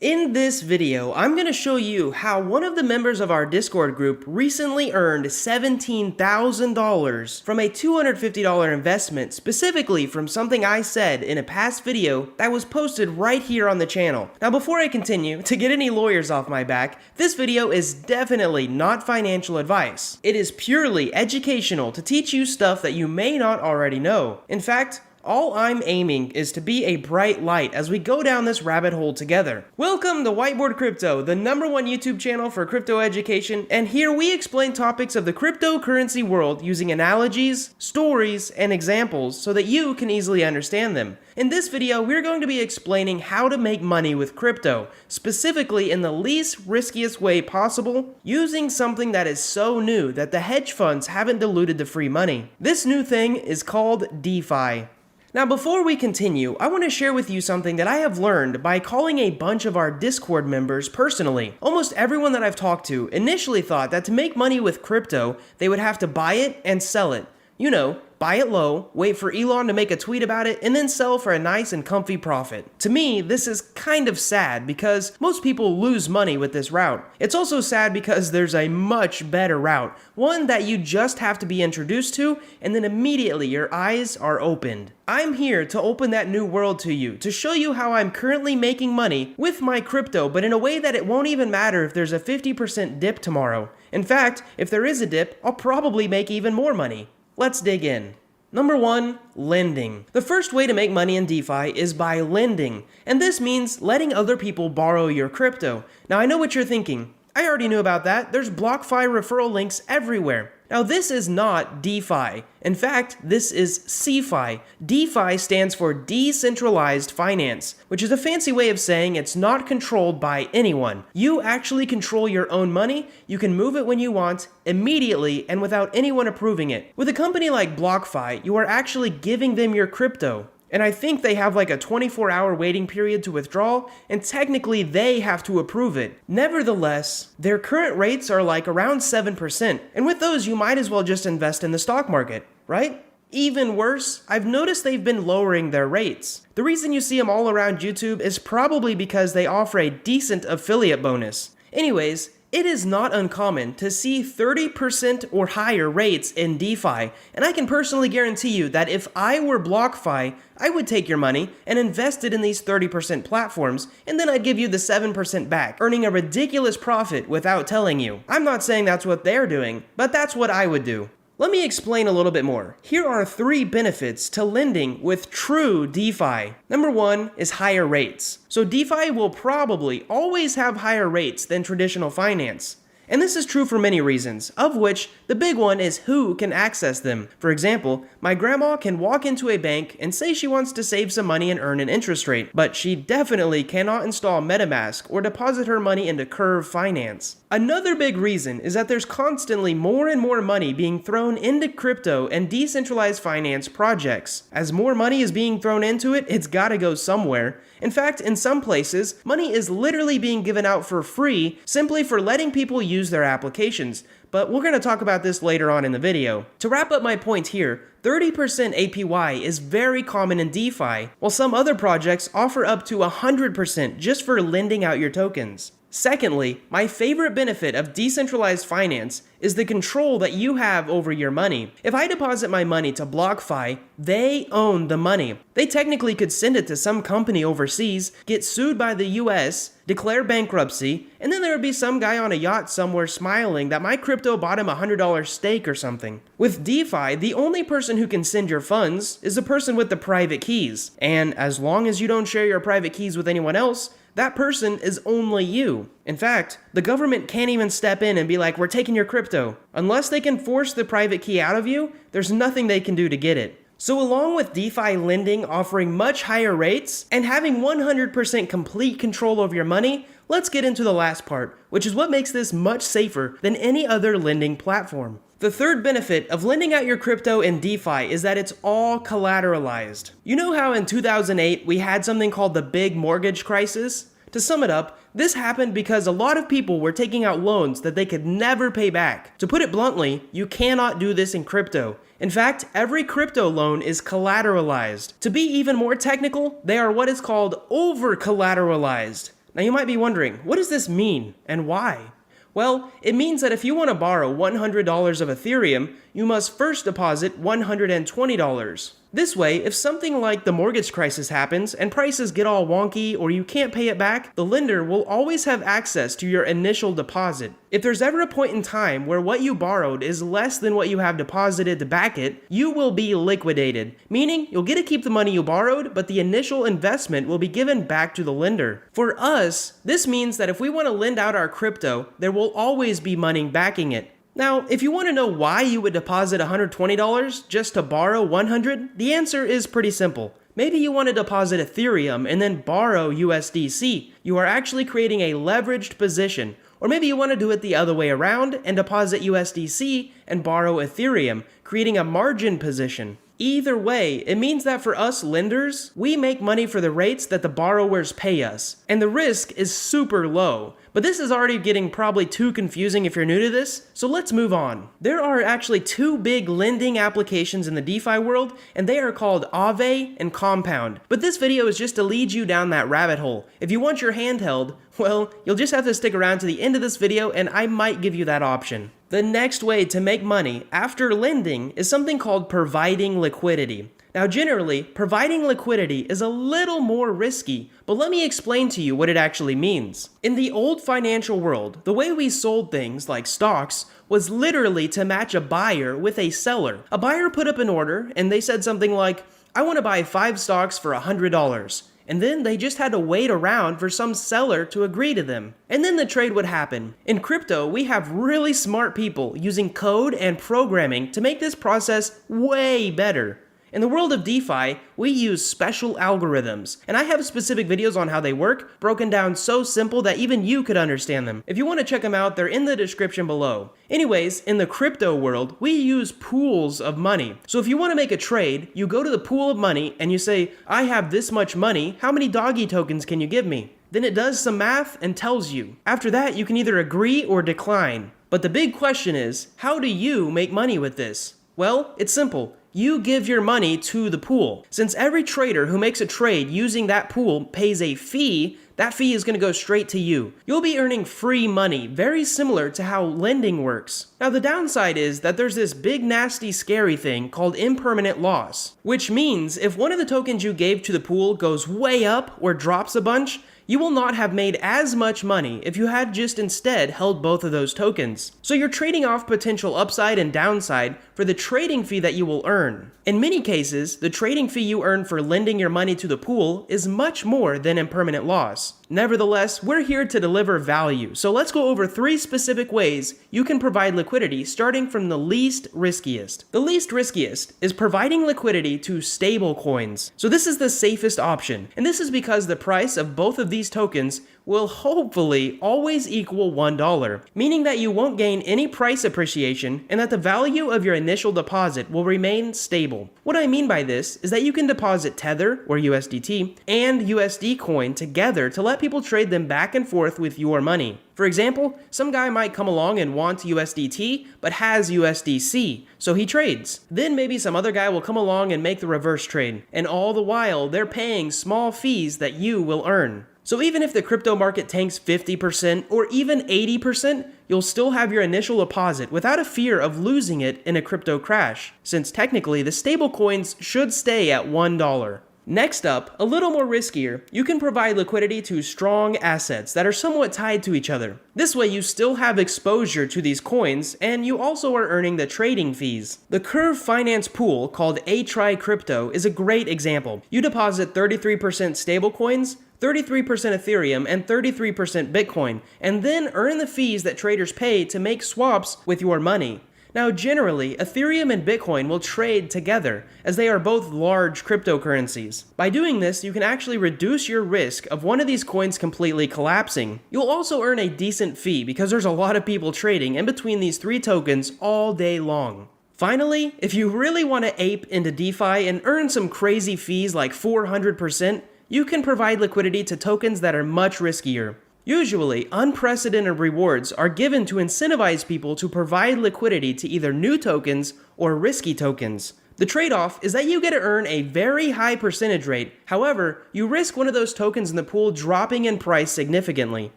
In this video, I'm going to show you how one of the members of our Discord group recently earned $17,000 from a $250 investment, specifically from something I said in a past video that was posted right here on the channel. Now before I continue, to get any lawyers off my back, this video is definitely not financial advice. It is purely educational to teach you stuff that you may not already know. In fact, all I'm aiming is to be a bright light as we go down this rabbit hole together. Welcome to Whiteboard Crypto, the #1 YouTube channel for crypto education, and here we explain topics of the cryptocurrency world using analogies, stories, and examples so that you can easily understand them. In this video, we're going to be explaining how to make money with crypto, specifically in the least riskiest way possible, using something that is so new that the hedge funds haven't diluted the free money. This new thing is called DeFi. Now before we continue, I want to share with you something that I have learned by calling a bunch of our Discord members personally. Almost everyone that I've talked to initially thought that to make money with crypto, they would have to buy it and sell it. You know, buy it low, wait for Elon to make a tweet about it, and then sell for a nice and comfy profit. To me, this is kind of sad because most people lose money with this route. It's also sad because there's a much better route, one that you just have to be introduced to, and then immediately your eyes are opened. I'm here to open that new world to you, to show you how I'm currently making money with my crypto, but in a way that it won't even matter if there's a 50% dip tomorrow. In fact, if there is a dip, I'll probably make even more money. Let's dig in. Number 1, lending. The first way to make money in DeFi is by lending, and this means letting other people borrow your crypto. Now I know what you're thinking. I already knew about that. There's BlockFi referral links everywhere. Now this is not DeFi. In fact, this is CeFi. DeFi stands for decentralized finance, which is a fancy way of saying it's not controlled by anyone. You actually control your own money, you can move it when you want, immediately, and without anyone approving it. With a company like BlockFi, you are actually giving them your crypto. And I think they have like a 24-hour waiting period to withdraw, and technically they have to approve it. Nevertheless, their current rates are like around 7%, and with those you might as well just invest in the stock market, right? Even worse, I've noticed they've been lowering their rates. The reason you see them all around YouTube is probably because they offer a decent affiliate bonus. Anyways, it is not uncommon to see 30% or higher rates in DeFi, and I can personally guarantee you that if I were BlockFi, I would take your money and invest it in these 30% platforms, and then I'd give you the 7% back, earning a ridiculous profit without telling you. I'm not saying that's what they're doing, but that's what I would do. Let me explain a little bit more. Here are 3 benefits to lending with true DeFi. Number 1 is higher rates. So DeFi will probably always have higher rates than traditional finance. And this is true for many reasons, of which the big one is who can access them. For example, my grandma can walk into a bank and say she wants to save some money and earn an interest rate, but she definitely cannot install MetaMask or deposit her money into Curve Finance. Another big reason is that there's constantly more and more money being thrown into crypto and decentralized finance projects. As more money is being thrown into it, it's gotta go somewhere. In fact, in some places, money is literally being given out for free simply for letting people use their applications. But we're going to talk about this later on in the video. To wrap up my point here, 30% APY is very common in DeFi, while some other projects offer up to 100% just for lending out your tokens. Secondly, my favorite benefit of decentralized finance is the control that you have over your money. If I deposit my money to BlockFi, they own the money. They technically could send it to some company overseas, get sued by the US, declare bankruptcy, and then there would be some guy on a yacht somewhere smiling that my crypto bought him a $100 steak or something. With DeFi, the only person who can send your funds is the person with the private keys. And as long as you don't share your private keys with anyone else, that person is only you. In fact, the government can't even step in and be like, we're taking your crypto. Unless they can force the private key out of you, there's nothing they can do to get it. So along with DeFi lending offering much higher rates and having 100% complete control over your money, let's get into the last part, which is what makes this much safer than any other lending platform. The third benefit of lending out your crypto in DeFi is that it's all collateralized. You know how in 2008 we had something called the big mortgage crisis? To sum it up, this happened because a lot of people were taking out loans that they could never pay back. To put it bluntly, you cannot do this in crypto. In fact, every crypto loan is collateralized. To be even more technical, they are what is called over-collateralized. Now you might be wondering, what does this mean and why? Well, it means that if you want to borrow $100 of Ethereum, you must first deposit $120. This way, if something like the mortgage crisis happens and prices get all wonky or you can't pay it back, the lender will always have access to your initial deposit. If there's ever a point in time where what you borrowed is less than what you have deposited to back it, you will be liquidated, meaning you'll get to keep the money you borrowed, but the initial investment will be given back to the lender. For us, this means that if we want to lend out our crypto, there will always be money backing it. Now, if you want to know why you would deposit $120 just to borrow $100, the answer is pretty simple. Maybe you want to deposit Ethereum and then borrow USDC. You are actually creating a leveraged position. Or maybe you want to do it the other way around and deposit USDC and borrow Ethereum, creating a margin position. Either way, it means that for us lenders, we make money for the rates that the borrowers pay us, and the risk is super low. But this is already getting probably too confusing if you're new to this, so let's move on. There are actually two big lending applications in the DeFi world, and they are called Aave and Compound. But this video is just to lead you down that rabbit hole. If you want your hand held, well, you'll just have to stick around to the end of this video and I might give you that option. The next way to make money after lending is something called providing liquidity. Now generally, providing liquidity is a little more risky, but let me explain to you what it actually means. In the old financial world, the way we sold things like stocks was literally to match a buyer with a seller. A buyer put up an order and they said something like, I want to buy 5 stocks for $100. And then they just had to wait around for some seller to agree to them. And then the trade would happen. In crypto, we have really smart people using code and programming to make this process way better. In the world of DeFi, we use special algorithms, and I have specific videos on how they work, broken down so simple that even you could understand them. If you want to check them out, they're in the description below. Anyways, in the crypto world, we use pools of money. So if you want to make a trade, you go to the pool of money and you say, I have this much money, how many doggy tokens can you give me? Then it does some math and tells you. After that, you can either agree or decline. But the big question is, how do you make money with this? Well, it's simple. You give your money to the pool. Since every trader who makes a trade using that pool pays a fee, that fee is going to go straight to you. You'll be earning free money, very similar to how lending works. Now the downside is that there's this big nasty scary thing called impermanent loss, which means if one of the tokens you gave to the pool goes way up or drops a bunch, you will not have made as much money if you had just instead held both of those tokens. So you're trading off potential upside and downside for the trading fee that you will earn. In many cases, the trading fee you earn for lending your money to the pool is much more than impermanent loss. Nevertheless, we're here to deliver value, so let's go over 3 specific ways you can provide liquidity starting from the least riskiest. The least riskiest is providing liquidity to stable coins. So this is the safest option, and this is because the price of both of these tokens will hopefully always equal $1, meaning that you won't gain any price appreciation and that the value of your initial deposit will remain stable. What I mean by this is that you can deposit Tether, or USDT, and USD coin together to let people trade them back and forth with your money. For example, some guy might come along and want USDT, but has USDC, so he trades. Then maybe some other guy will come along and make the reverse trade, and all the while they're paying small fees that you will earn. So even if the crypto market tanks 50% or even 80%, you'll still have your initial deposit without a fear of losing it in a crypto crash, since technically the stablecoins should stay at $1. Next up, a little more riskier, you can provide liquidity to strong assets that are somewhat tied to each other. This way you still have exposure to these coins, and you also are earning the trading fees. The Curve Finance pool, called Atri Crypto, is a great example. You deposit 33% stablecoins, 33% Ethereum, and 33% Bitcoin, and then earn the fees that traders pay to make swaps with your money. Now generally, Ethereum and Bitcoin will trade together, as they are both large cryptocurrencies. By doing this, you can actually reduce your risk of one of these coins completely collapsing. You'll also earn a decent fee because there's a lot of people trading in between these 3 tokens all day long. Finally, if you really want to ape into DeFi and earn some crazy fees like 400%, you can provide liquidity to tokens that are much riskier. Usually, unprecedented rewards are given to incentivize people to provide liquidity to either new tokens or risky tokens. The trade-off is that you get to earn a very high percentage rate. However, you risk one of those tokens in the pool dropping in price significantly.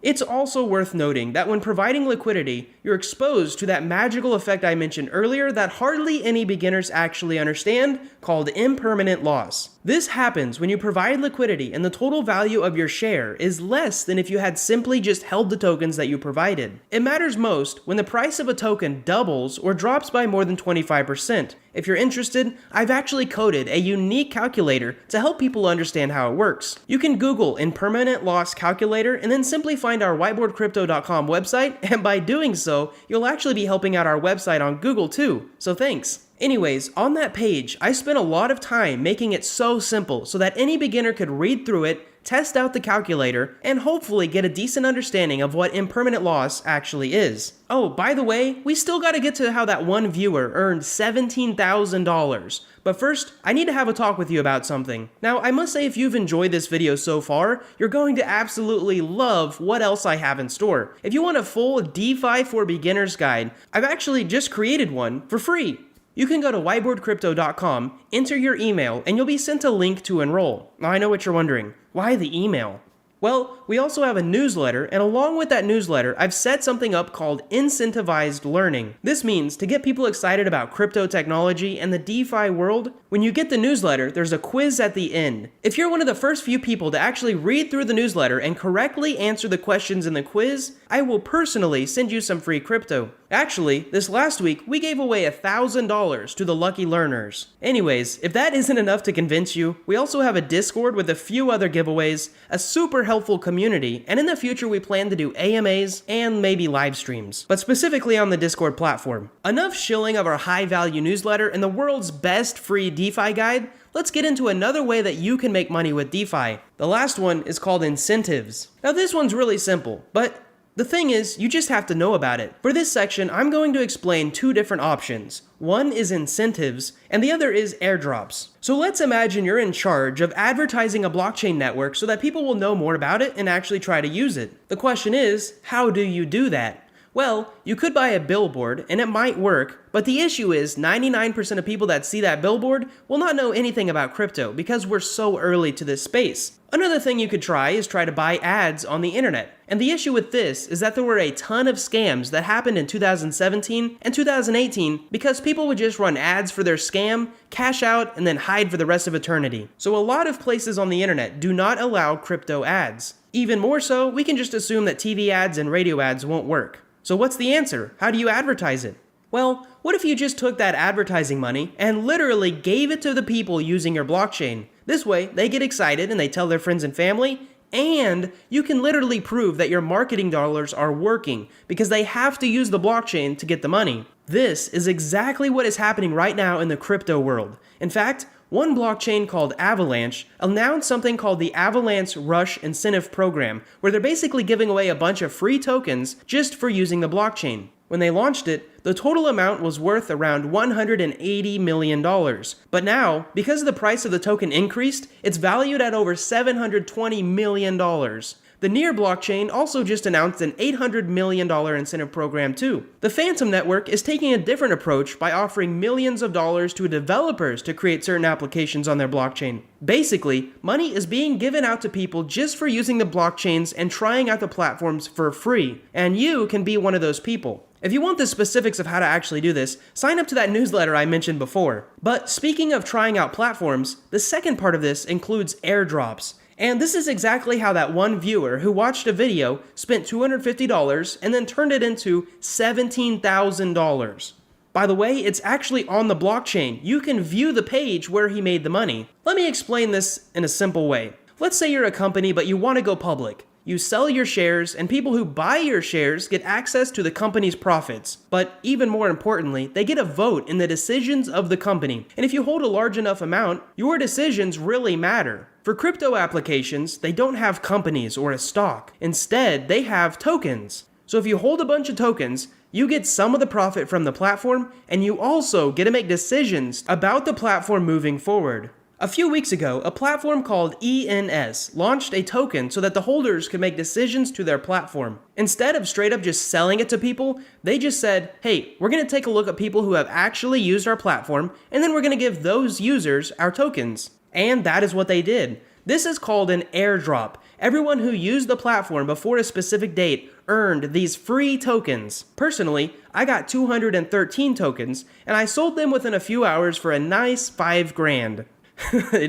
It's also worth noting that when providing liquidity, you're exposed to that magical effect I mentioned earlier that hardly any beginners actually understand, called impermanent loss. This happens when you provide liquidity and the total value of your share is less than if you had simply just held the tokens that you provided. It matters most when the price of a token doubles or drops by more than 25%. If you're interested, I've actually coded a unique calculator to help people understand how it works. You can Google impermanent loss calculator and then simply find our whiteboardcrypto.com website, and by doing so, you'll actually be helping out our website on Google too, so thanks. Anyways, on that page, I spent a lot of time making it so simple so that any beginner could read through it, test out the calculator, and hopefully get a decent understanding of what impermanent loss actually is. Oh, by the way, we still gotta get to how that one viewer earned $17,000. But first, I need to have a talk with you about something. Now, I must say if you've enjoyed this video so far, you're going to absolutely love what else I have in store. If you want a full DeFi for beginners guide, I've actually just created one for free. You can go to whiteboardcrypto.com, enter your email, and you'll be sent a link to enroll. Now, I know what you're wondering. Why the email? Well, we also have a newsletter, and along with that newsletter, I've set something up called incentivized learning. This means to get people excited about crypto technology and the DeFi world, when you get the newsletter, there's a quiz at the end. If you're one of the first few people to actually read through the newsletter and correctly answer the questions in the quiz, I will personally send you some free crypto. Actually, this last week, we gave away $1,000 to the lucky learners. Anyways, if that isn't enough to convince you, we also have a Discord with a few other giveaways, a super helpful community, and in the future we plan to do AMAs and maybe live streams, but specifically on the Discord platform. Enough shilling of our high-value newsletter and the world's best free DeFi guide. Let's get into another way that you can make money with DeFi. The last one is called incentives. Now this one's really simple, but the thing is, you just have to know about it. For this section, I'm going to explain two different options. One is incentives, and the other is airdrops. So let's imagine you're in charge of advertising a blockchain network so that people will know more about it and actually try to use it. The question is, how do you do that? Well, you could buy a billboard, and it might work, but the issue is 99% of people that see that billboard will not know anything about crypto because we're so early to this space. Another thing you could try is try to buy ads on the internet. And the issue with this is that there were a ton of scams that happened in 2017 and 2018 because people would just run ads for their scam, cash out, and then hide for the rest of eternity. So a lot of places on the internet do not allow crypto ads. Even more so, we can just assume that TV ads and radio ads won't work. So what's the answer? How do you advertise it? Well, what if you just took that advertising money and literally gave it to the people using your blockchain? This way, they get excited and they tell their friends and family, and you can literally prove that your marketing dollars are working because they have to use the blockchain to get the money. This is exactly what is happening right now in the crypto world. In fact, one blockchain called Avalanche announced something called the Avalanche Rush Incentive Program, where they're basically giving away a bunch of free tokens just for using the blockchain. When they launched it, the total amount was worth around $180 million. But now, because the price of the token increased, it's valued at over $720 million. The Near blockchain also just announced an $800 million incentive program too. The Phantom Network is taking a different approach by offering millions of dollars to developers to create certain applications on their blockchain. Basically, money is being given out to people just for using the blockchains and trying out the platforms for free, and you can be one of those people. If you want the specifics of how to actually do this, sign up to that newsletter I mentioned before. But speaking of trying out platforms, the second part of this includes airdrops. And this is exactly how that one viewer who watched a video spent $250 and then turned it into $17,000. By the way, it's actually on the blockchain. You can view the page where he made the money. Let me explain this in a simple way. Let's say you're a company but you want to go public. You sell your shares, and people who buy your shares get access to the company's profits. But even more importantly, they get a vote in the decisions of the company. And if you hold a large enough amount, your decisions really matter. For crypto applications, they don't have companies or a stock. Instead, they have tokens. So if you hold a bunch of tokens, you get some of the profit from the platform, and you also get to make decisions about the platform moving forward. A few weeks ago, a platform called ENS launched a token so that the holders could make decisions to their platform. Instead of straight up just selling it to people, they just said, hey, we're going to take a look at people who have actually used our platform, and then we're going to give those users our tokens. And that is what they did. This is called an airdrop. Everyone who used the platform before a specific date earned these free tokens. Personally, I got 213 tokens, and I sold them within a few hours for a nice $5,000.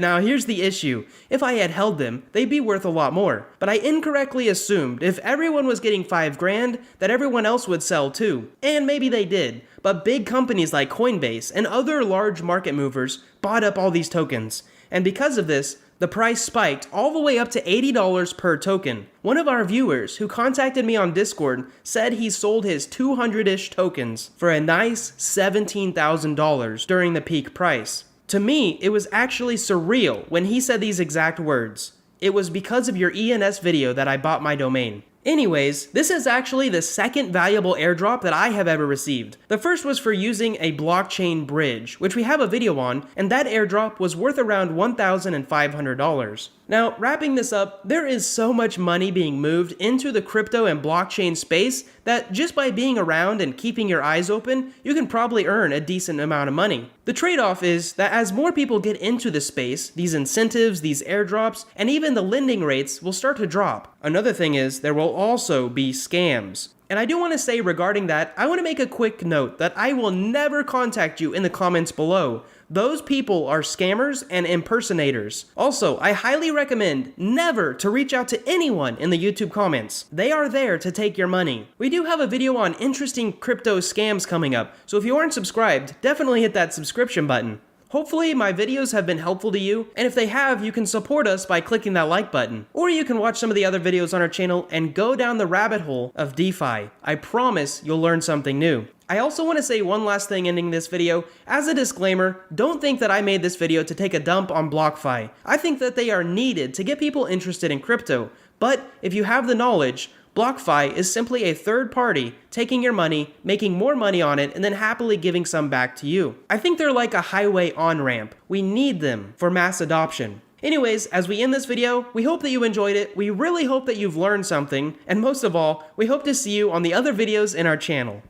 Now here's the issue. If I had held them, they'd be worth a lot more. But I incorrectly assumed if everyone was getting $5,000, that everyone else would sell too. And maybe they did. But big companies like Coinbase and other large market movers bought up all these tokens. And because of this, the price spiked all the way up to $80 per token. One of our viewers who contacted me on Discord said he sold his 200-ish tokens for a nice $17,000 during the peak price. To me, it was actually surreal when he said these exact words. It was because of your ENS video that I bought my domain. Anyways, this is actually the second valuable airdrop that I have ever received. The first was for using a blockchain bridge, which we have a video on, and that airdrop was worth around $1,500. Now, wrapping this up, there is so much money being moved into the crypto and blockchain space that just by being around and keeping your eyes open, you can probably earn a decent amount of money. The trade-off is that as more people get into the space, these incentives, these airdrops, and even the lending rates will start to drop. Another thing is there will also be scams. And I do want to say regarding that, I want to make a quick note that I will never contact you in the comments below. Those people are scammers and impersonators. Also, I highly recommend never to reach out to anyone in the YouTube comments. They are there to take your money. We do have a video on interesting crypto scams coming up, so if you aren't subscribed, definitely hit that subscription button. Hopefully my videos have been helpful to you, and if they have, you can support us by clicking that like button. Or you can watch some of the other videos on our channel and go down the rabbit hole of DeFi. I promise you'll learn something new. I also want to say one last thing ending this video. As a disclaimer, don't think that I made this video to take a dump on BlockFi. I think that they are needed to get people interested in crypto. But if you have the knowledge, BlockFi is simply a third party taking your money, making more money on it, and then happily giving some back to you. I think they're like a highway on-ramp. We need them for mass adoption. Anyways, as we end this video, we hope that you enjoyed it, we really hope that you've learned something, and most of all, we hope to see you on the other videos in our channel.